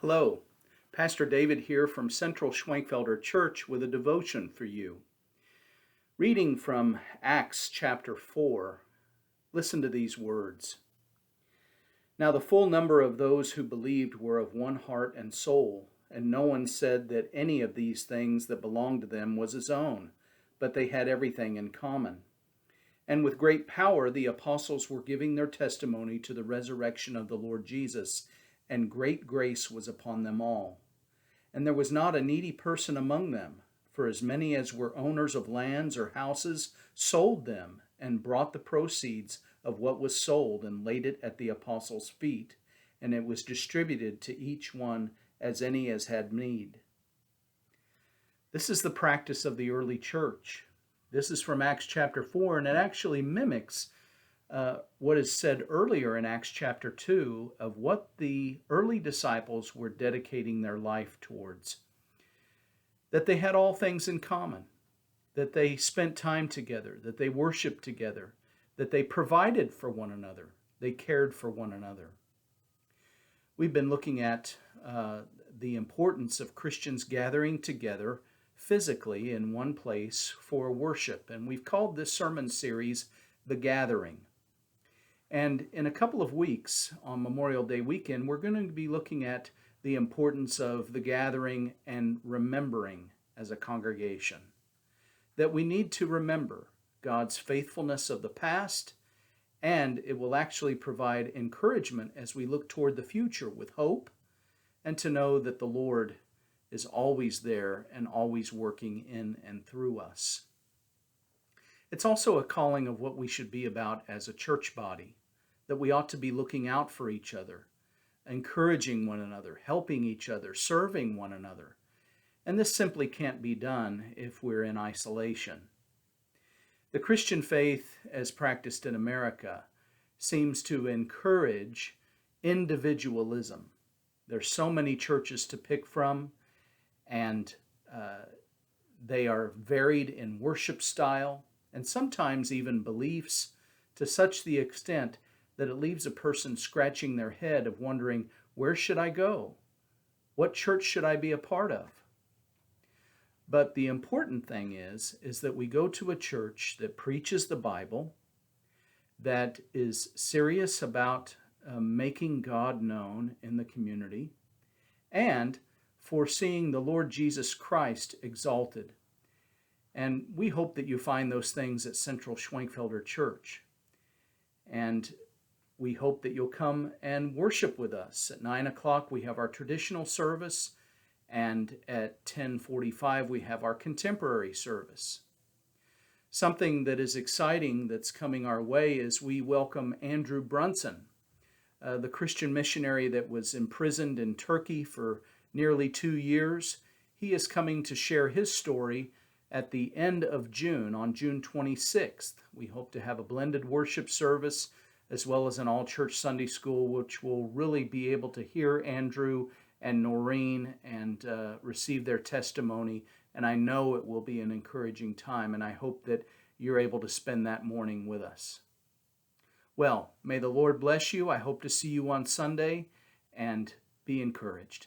Hello, Pastor David here from Central Schwenkfelder Church with a devotion for you. Reading from Acts chapter 4, listen to these words. Now the full number of those who believed were of one heart and soul, and no one said that any of these things that belonged to them was his own, but they had everything in common. And with great power the apostles were giving their testimony to the resurrection of the Lord Jesus, and great grace was upon them all. And there was not a needy person among them, for as many as were owners of lands or houses sold them, and brought the proceeds of what was sold and laid it at the apostles' feet, and it was distributed to each one as any as had need. This is the practice of the early church. This is from Acts chapter 4, and it actually mimics what is said earlier in Acts chapter 2 of what the early disciples were dedicating their life towards. That they had all things in common, that they spent time together, that they worshiped together, that they provided for one another, they cared for one another. We've been looking at the importance of Christians gathering together physically in one place for worship, and we've called this sermon series The Gathering. And in a couple of weeks, on Memorial Day weekend, we're going to be looking at the importance of the gathering and remembering as a congregation. That we need to remember God's faithfulness of the past, and it will actually provide encouragement as we look toward the future with hope, and to know that the Lord is always there and always working in and through us. It's also a calling of what we should be about as a church body, that we ought to be looking out for each other, encouraging one another, helping each other, serving one another. And this simply can't be done if we're in isolation. The Christian faith, as practiced in America, seems to encourage individualism. There's so many churches to pick from, and they are varied in worship style and sometimes even beliefs, to such the extent that it leaves a person scratching their head of wondering, where should I go? What church should I be a part of? But the important thing is that we go to a church that preaches the Bible, that is serious about making God known in the community, and for seeing the Lord Jesus Christ exalted. And we hope that you find those things at Central Schwenkfelder Church. And we hope that you'll come and worship with us. At 9 o'clock we have our traditional service, and at 10:45 we have our contemporary service. Something that is exciting that's coming our way is we welcome Andrew Brunson, the Christian missionary that was imprisoned in Turkey for nearly 2 years. He is coming to share his story at the end of June, on June 26th. We hope to have a blended worship service as well as an all-church Sunday school, which will really be able to hear Andrew and Noreen and receive their testimony. And I know it will be an encouraging time, and I hope that you're able to spend that morning with us. Well, may the Lord bless you. I hope to see you on Sunday, and be encouraged.